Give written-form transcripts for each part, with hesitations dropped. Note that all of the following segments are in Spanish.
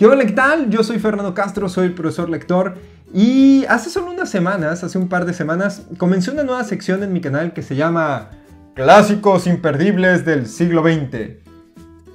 Hola, ¿qué tal? Yo soy Fernando Castro, soy el profesor lector y hace solo unas semanas, hace un par de semanas, comencé una nueva sección en mi canal que se llama Clásicos imperdibles del siglo XX.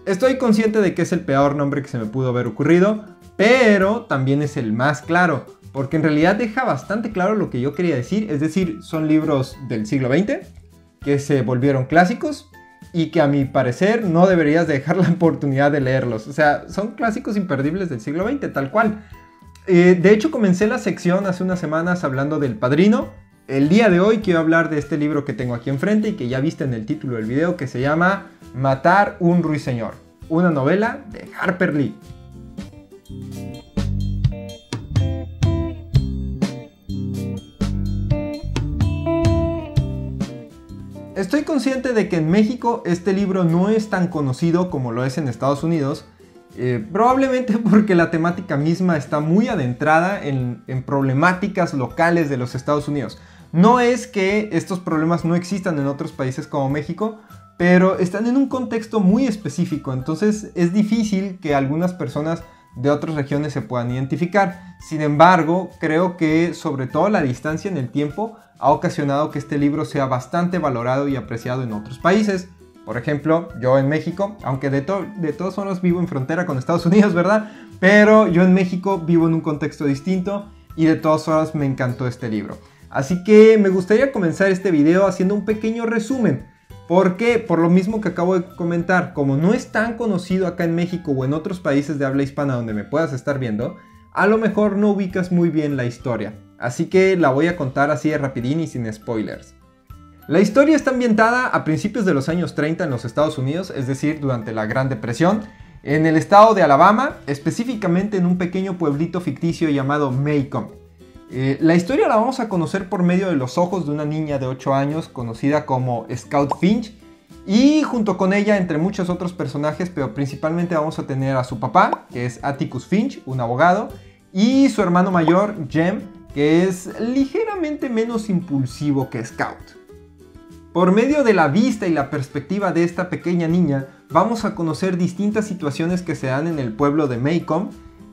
Estoy consciente de que es el peor nombre que se me pudo haber ocurrido, pero también es el más claro, porque en realidad deja bastante claro lo que yo quería decir, es decir, son libros del siglo XX que se volvieron clásicos y que a mi parecer no deberías dejar la oportunidad de leerlos. O sea, son clásicos imperdibles del siglo XX, tal cual. De hecho, comencé la sección hace unas semanas hablando del Padrino. El día de hoy quiero hablar de este libro que tengo aquí enfrente y que ya viste en el título del video, que se llama Matar un ruiseñor, una novela de Harper Lee. Estoy consciente de que en México este libro no es tan conocido como lo es en Estados Unidos, probablemente porque la temática misma está muy adentrada en problemáticas locales de los Estados Unidos. No es que estos problemas no existan en otros países como México, pero están en un contexto muy específico, entonces es difícil que algunas personas de otras regiones se puedan identificar. Sin embargo, creo que sobre todo la distancia en el tiempo ha ocasionado que este libro sea bastante valorado y apreciado en otros países. Por ejemplo, yo en México, aunque de todos modos vivo en frontera con Estados Unidos, ¿verdad? Pero yo en México vivo en un contexto distinto y de todas formas me encantó este libro. Así que me gustaría comenzar este video haciendo un pequeño resumen. Porque, por lo mismo que acabo de comentar, como no es tan conocido acá en México o en otros países de habla hispana donde me puedas estar viendo, a lo mejor no ubicas muy bien la historia. Así que la voy a contar así de rapidín y sin spoilers. La historia está ambientada a principios de los años 30 en los Estados Unidos, es decir, durante la Gran Depresión, en el estado de Alabama, específicamente en un pequeño pueblito ficticio llamado Macomb. La historia la vamos a conocer por medio de los ojos de una niña de 8 años conocida como Scout Finch, y junto con ella entre muchos otros personajes, pero principalmente vamos a tener a su papá, que es Atticus Finch, un abogado, y su hermano mayor, Jem, que es ligeramente menos impulsivo que Scout. Por medio de la vista y la perspectiva de esta pequeña niña, vamos a conocer distintas situaciones que se dan en el pueblo de Macomb,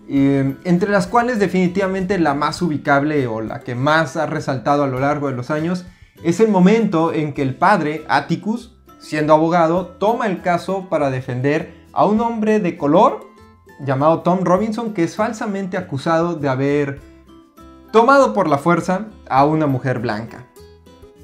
entre las cuales definitivamente la más ubicable o la que más ha resaltado a lo largo de los años es el momento en que el padre, Atticus, siendo abogado, toma el caso para defender a un hombre de color llamado Tom Robinson, que es falsamente acusado de haber tomado por la fuerza a una mujer blanca.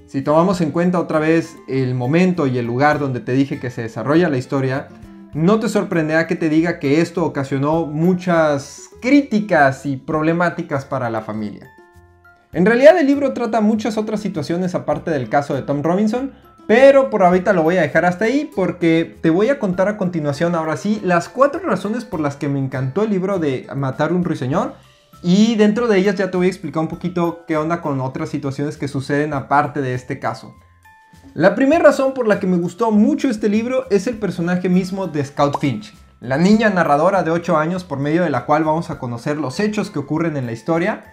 Si tomamos en cuenta otra vez el momento y el lugar donde te dije que se desarrolla la historia, no te sorprenderá que te diga que esto ocasionó muchas críticas y problemáticas para la familia. En realidad el libro trata muchas otras situaciones aparte del caso de Tom Robinson, pero por ahorita lo voy a dejar hasta ahí porque te voy a contar a continuación, ahora sí, las 4 razones por las que me encantó el libro de Matar un ruiseñor, y dentro de ellas ya te voy a explicar un poquito qué onda con otras situaciones que suceden aparte de este caso. La primera razón por la que me gustó mucho este libro es el personaje mismo de Scout Finch, la niña narradora de 8 años por medio de la cual vamos a conocer los hechos que ocurren en la historia.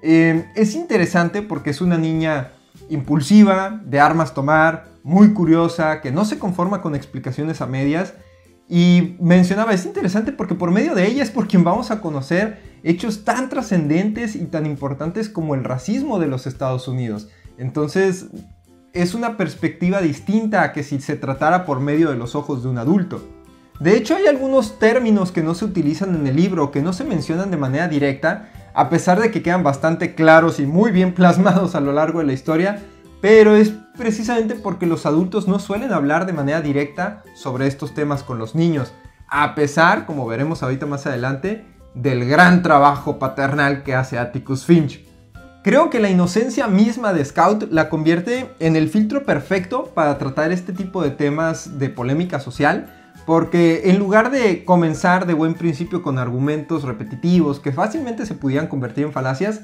Es interesante porque es una niña impulsiva, de armas tomar, muy curiosa, que no se conforma con explicaciones a medias. Y mencionaba, es interesante porque por medio de ella es por quien vamos a conocer hechos tan trascendentes y tan importantes como el racismo de los Estados Unidos. Entonces es una perspectiva distinta a que si se tratara por medio de los ojos de un adulto. De hecho, hay algunos términos que no se utilizan en el libro, que no se mencionan de manera directa, a pesar de que quedan bastante claros y muy bien plasmados a lo largo de la historia, pero es precisamente porque los adultos no suelen hablar de manera directa sobre estos temas con los niños, a pesar, como veremos ahorita más adelante, del gran trabajo paternal que hace Atticus Finch. Creo que la inocencia misma de Scout la convierte en el filtro perfecto para tratar este tipo de temas de polémica social, porque en lugar de comenzar de buen principio con argumentos repetitivos que fácilmente se pudieran convertir en falacias,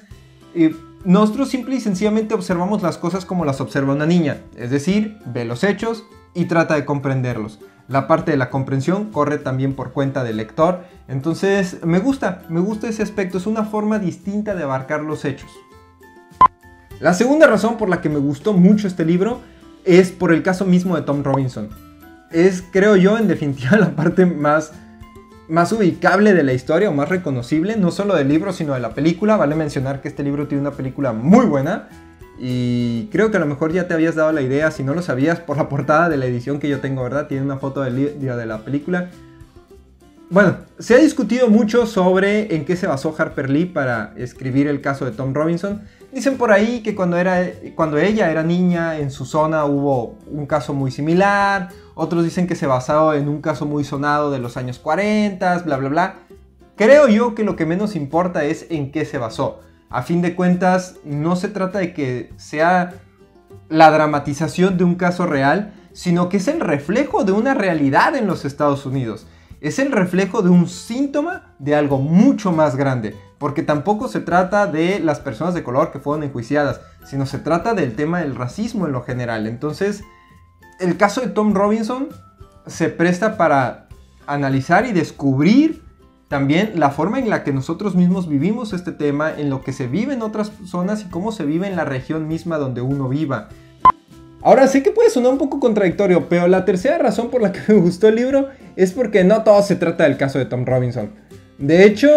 nosotros simple y sencillamente observamos las cosas como las observa una niña, es decir, ve los hechos y trata de comprenderlos. La parte de la comprensión corre también por cuenta del lector, entonces me gusta ese aspecto, es una forma distinta de abarcar los hechos. La segunda razón por la que me gustó mucho este libro es por el caso mismo de Tom Robinson. Es, creo yo, en definitiva la parte más más ubicable de la historia o más reconocible, no solo del libro sino de la película. Vale mencionar que este libro tiene una película muy buena y creo que a lo mejor ya te habías dado la idea, si no lo sabías, por la portada de la edición que yo tengo, ¿verdad? Tiene una foto de la película. Bueno, se ha discutido mucho sobre en qué se basó Harper Lee para escribir el caso de Tom Robinson. Dicen por ahí que cuando ella era niña en su zona hubo un caso muy similar. Otros dicen que se basó en un caso muy sonado de los años 40, bla bla bla. Creo yo que lo que menos importa es en qué se basó. A fin de cuentas, no se trata de que sea la dramatización de un caso real, sino que es el reflejo de una realidad en los Estados Unidos. Es el reflejo de un síntoma de algo mucho más grande. Porque tampoco se trata de las personas de color que fueron enjuiciadas, sino se trata del tema del racismo en lo general. Entonces, el caso de Tom Robinson se presta para analizar y descubrir también la forma en la que nosotros mismos vivimos este tema, en lo que se vive en otras zonas y cómo se vive en la región misma donde uno viva. Ahora, sé que puede sonar un poco contradictorio, pero la tercera razón por la que me gustó el libro es porque no todo se trata del caso de Tom Robinson. De hecho,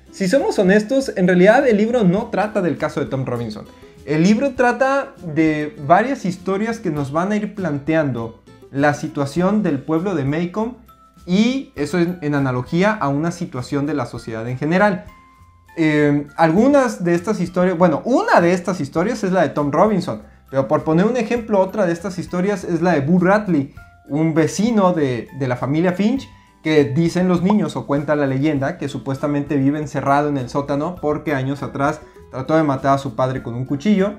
si somos honestos, en realidad el libro no trata del caso de Tom Robinson. El libro trata de varias historias que nos van a ir planteando la situación del pueblo de Maycomb y eso en analogía a una situación de la sociedad en general. Algunas de estas historias, bueno, una de estas historias es la de Tom Robinson, pero por poner un ejemplo, otra de estas historias es la de Boo Radley, un vecino de la familia Finch, que dicen los niños o cuenta la leyenda que supuestamente vive encerrado en el sótano porque años atrás trató de matar a su padre con un cuchillo.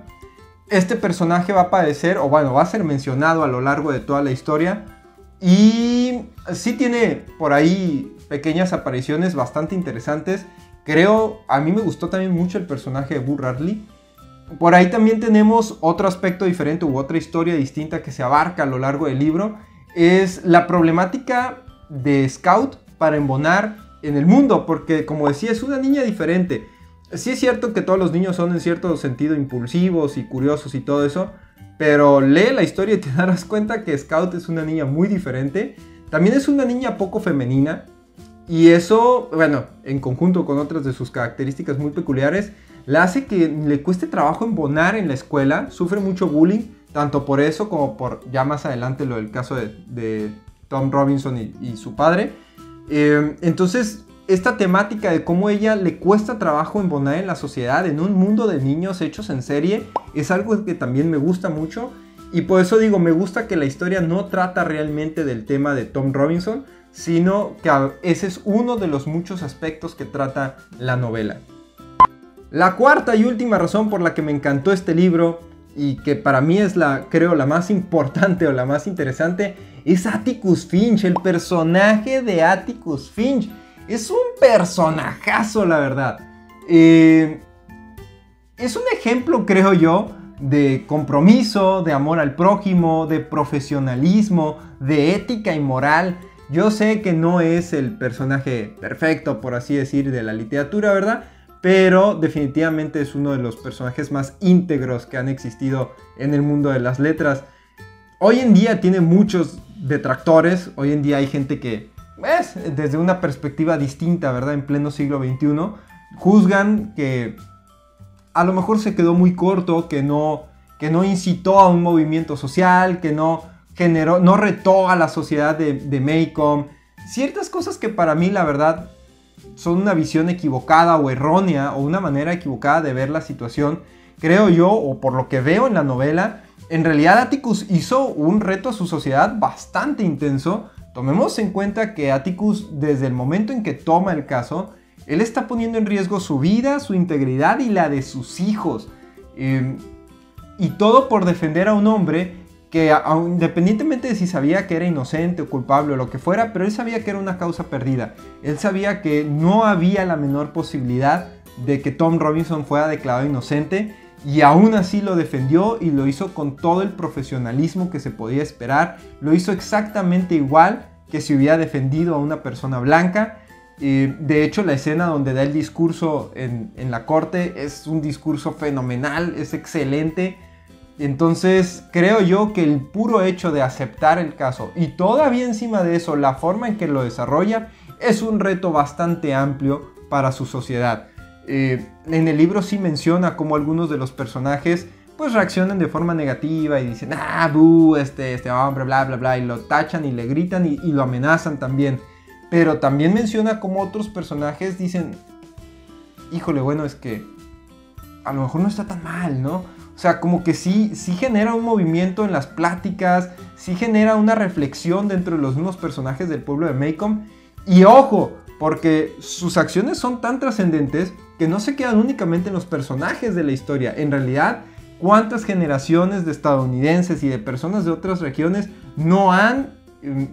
Este personaje va a aparecer, o bueno, va a ser mencionado a lo largo de toda la historia. Y sí tiene por ahí pequeñas apariciones bastante interesantes. Creo, a mí me gustó también mucho el personaje de Boo Radley. Por ahí también tenemos otro aspecto diferente u otra historia distinta que se abarca a lo largo del libro. Es la problemática de Scout para embonar en el mundo. Porque como decía, es una niña diferente. Sí es cierto que todos los niños son en cierto sentido impulsivos y curiosos y todo eso, pero lee la historia y te darás cuenta que Scout es una niña muy diferente. También es una niña poco femenina y eso, bueno, en conjunto con otras de sus características muy peculiares, la hace que le cueste trabajo embonar en la escuela. Sufre mucho bullying, tanto por eso como por ya más adelante lo del caso de Tom Robinson y su padre. Entonces, esta temática de cómo ella le cuesta trabajo embonar en la sociedad, en un mundo de niños hechos en serie, es algo que también me gusta mucho. Y por eso digo, me gusta que la historia no trata realmente del tema de Tom Robinson, sino que ese es uno de los muchos aspectos que trata la novela. La cuarta y última razón por la que me encantó este libro, y que para mí es creo la más importante o la más interesante, es Atticus Finch, el personaje de Atticus Finch. Es un personajazo, la verdad. Es un ejemplo, creo yo, de compromiso, de amor al prójimo, de profesionalismo, de ética y moral. Yo sé que no es el personaje perfecto, por así decir, de la literatura, ¿verdad? Pero definitivamente es uno de los personajes más íntegros que han existido en el mundo de las letras. Hoy en día tiene muchos detractores. Hoy en día hay gente que, desde una perspectiva distinta, ¿verdad? En pleno siglo XXI, juzgan que a lo mejor se quedó muy corto, que no incitó a un movimiento social, que no retó a la sociedad de Maycomb. Ciertas cosas que para mí, la verdad, son una visión equivocada o errónea, o una manera equivocada de ver la situación. Creo yo, o por lo que veo en la novela, en realidad Atticus hizo un reto a su sociedad bastante intenso. Tomemos en cuenta que Atticus, desde el momento en que toma el caso, él está poniendo en riesgo su vida, su integridad y la de sus hijos. Y todo por defender a un hombre que, independientemente de si sabía que era inocente o culpable o lo que fuera, pero él sabía que era una causa perdida. Él sabía que no había la menor posibilidad de que Tom Robinson fuera declarado inocente. Y aún así lo defendió y lo hizo con todo el profesionalismo que se podía esperar. Lo hizo exactamente igual que si hubiera defendido a una persona blanca. De hecho, la escena donde da el discurso en la corte es un discurso fenomenal, es excelente. Entonces creo yo que el puro hecho de aceptar el caso y todavía encima de eso la forma en que lo desarrolla es un reto bastante amplio para su sociedad. En el libro sí menciona cómo algunos de los personajes pues reaccionan de forma negativa y dicen, este hombre, bla, bla, bla, y lo tachan y le gritan y lo amenazan también. Pero también menciona cómo otros personajes dicen, híjole, bueno, es que a lo mejor no está tan mal, ¿no? O sea, como que sí genera un movimiento en las pláticas, sí genera una reflexión dentro de los mismos personajes del pueblo de Maycomb. Y ojo, porque sus acciones son tan trascendentes que no se quedan únicamente en los personajes de la historia. En realidad, ¿cuántas generaciones de estadounidenses y de personas de otras regiones no han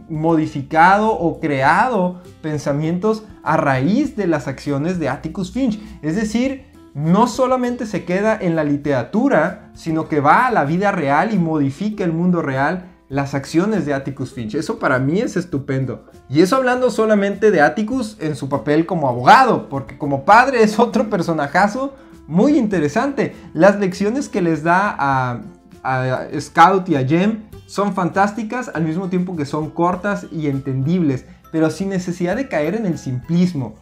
modificado o creado pensamientos a raíz de las acciones de Atticus Finch? Es decir, no solamente se queda en la literatura, sino que va a la vida real y modifica el mundo real las acciones de Atticus Finch. Eso para mí es estupendo. Y eso hablando solamente de Atticus en su papel como abogado, porque como padre es otro personajazo muy interesante. Las lecciones que les da a Scout y a Jem son fantásticas, al mismo tiempo que son cortas y entendibles, pero sin necesidad de caer en el simplismo.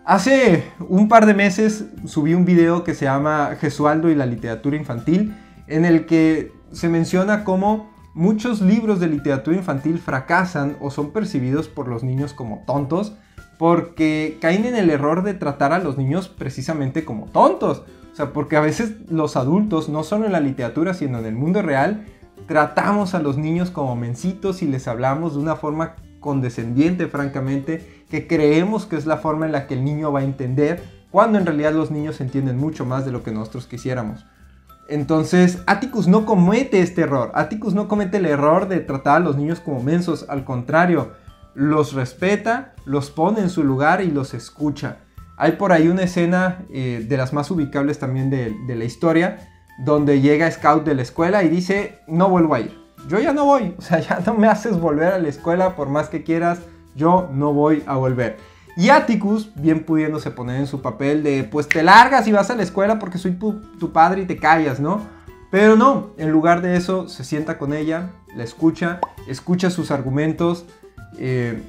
Hace un par de meses subí un video que se llama Gesualdo y la literatura infantil, en el que se menciona cómo muchos libros de literatura infantil fracasan o son percibidos por los niños como tontos porque caen en el error de tratar a los niños precisamente como tontos. O sea, porque a veces los adultos, no solo en la literatura, sino en el mundo real, tratamos a los niños como mencitos y les hablamos de una forma condescendiente, francamente, que creemos que es la forma en la que el niño va a entender, cuando en realidad los niños entienden mucho más de lo que nosotros quisiéramos. Entonces, Atticus no comete este error. Atticus no comete el error de tratar a los niños como mensos. Al contrario, los respeta, los pone en su lugar y los escucha. Hay por ahí una escena de las más ubicables también de la historia, donde llega Scout de la escuela y dice, no vuelvo a ir. Yo ya no voy, o sea, ya no me haces volver a la escuela por más que quieras, yo no voy a volver. Y Atticus, bien pudiéndose poner en su papel de, pues te largas y vas a la escuela porque soy tu padre y te callas, ¿no? Pero no, en lugar de eso, se sienta con ella, la escucha sus argumentos,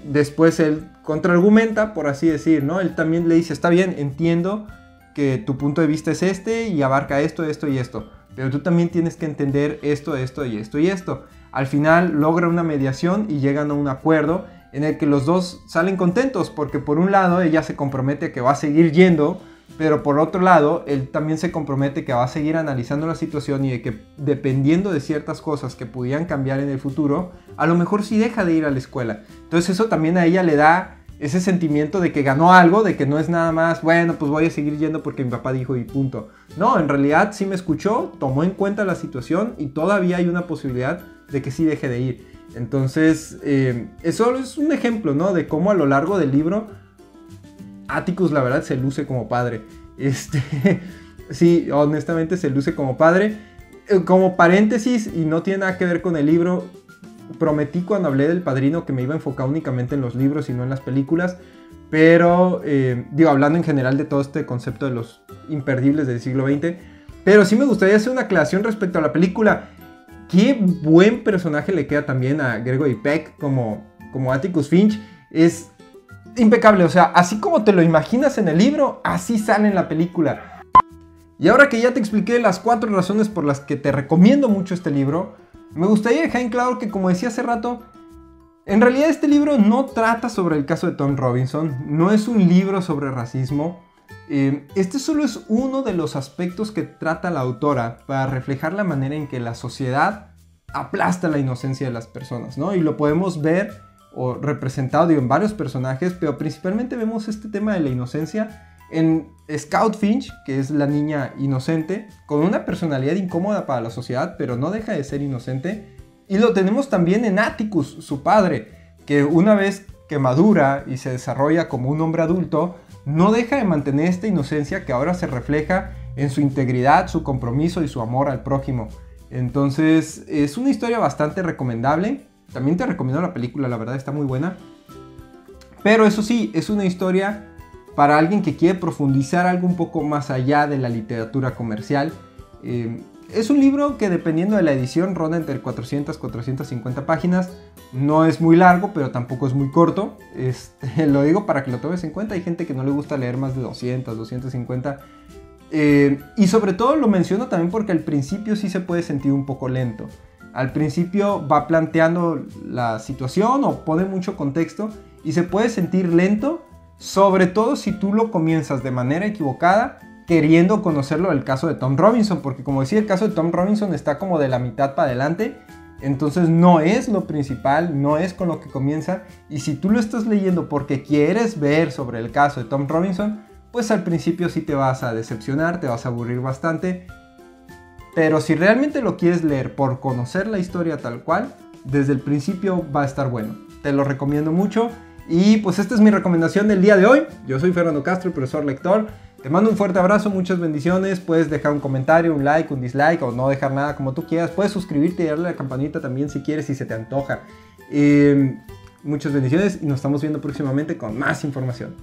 después él contraargumenta, por así decir, ¿no? Él también le dice, está bien, entiendo que tu punto de vista es este y abarca esto, esto y esto, pero tú también tienes que entender esto, esto y esto y esto. Al final logra una mediación y llegan a un acuerdo en el que los dos salen contentos, porque por un lado ella se compromete a que va a seguir yendo, pero por otro lado él también se compromete que va a seguir analizando la situación y de que dependiendo de ciertas cosas que pudieran cambiar en el futuro, a lo mejor sí deja de ir a la escuela. Entonces eso también a ella le da ese sentimiento de que ganó algo, de que no es nada más, bueno, pues voy a seguir yendo porque mi papá dijo y punto. No, en realidad sí me escuchó, tomó en cuenta la situación y todavía hay una posibilidad de que sí deje de ir. Entonces, eso es un ejemplo, ¿no? De cómo a lo largo del libro Atticus, la verdad, se luce como padre. Sí, honestamente se luce como padre. Como paréntesis, y no tiene nada que ver con el libro, prometí cuando hablé del Padrino que me iba a enfocar únicamente en los libros y no en las películas. Pero, hablando en general de todo este concepto de los imperdibles del siglo XX. Pero sí me gustaría hacer una aclaración respecto a la película. Qué buen personaje le queda también a Gregory Peck como Atticus Finch. Es impecable, o sea, así como te lo imaginas en el libro, así sale en la película. Y ahora que ya te expliqué las 4 razones por las que te recomiendo mucho este libro, me gustaría dejar en claro que, como decía hace rato, en realidad este libro no trata sobre el caso de Tom Robinson, no es un libro sobre racismo. Este solo es uno de los aspectos que trata la autora para reflejar la manera en que la sociedad aplasta la inocencia de las personas, ¿no? Y lo podemos ver o representado en varios personajes, pero principalmente vemos este tema de la inocencia en Scout Finch, que es la niña inocente, con una personalidad incómoda para la sociedad, pero no deja de ser inocente. Y lo tenemos también en Atticus, su padre, que una vez que madura y se desarrolla como un hombre adulto, no deja de mantener esta inocencia que ahora se refleja en su integridad, su compromiso y su amor al prójimo. Entonces es una historia bastante recomendable. También te recomiendo la película, la verdad está muy buena. Pero eso sí, es una historia para alguien que quiere profundizar algo un poco más allá de la literatura comercial. es un libro que dependiendo de la edición ronda entre 400 y 450 páginas. No es muy largo, pero tampoco es muy corto. Lo digo para que lo tomes en cuenta. Hay gente que no le gusta leer más de 200, 250. Y sobre todo lo menciono también porque al principio sí se puede sentir un poco lento. Al principio va planteando la situación o pone mucho contexto y se puede sentir lento, sobre todo si tú lo comienzas de manera equivocada, queriendo conocerlo del caso de Tom Robinson, porque como decía, el caso de Tom Robinson está como de la mitad para adelante, entonces no es lo principal, no es con lo que comienza, y si tú lo estás leyendo porque quieres ver sobre el caso de Tom Robinson, pues al principio sí te vas a decepcionar, te vas a aburrir bastante. Pero si realmente lo quieres leer por conocer la historia tal cual, desde el principio va a estar bueno. Te lo recomiendo mucho. Y pues esta es mi recomendación del día de hoy. Yo soy Fernando Castro, el profesor lector. Te mando un fuerte abrazo, muchas bendiciones. Puedes dejar un comentario, un like, un dislike o no dejar nada como tú quieras. Puedes suscribirte y darle a la campanita también si quieres, si se te antoja. Muchas bendiciones y nos estamos viendo próximamente con más información.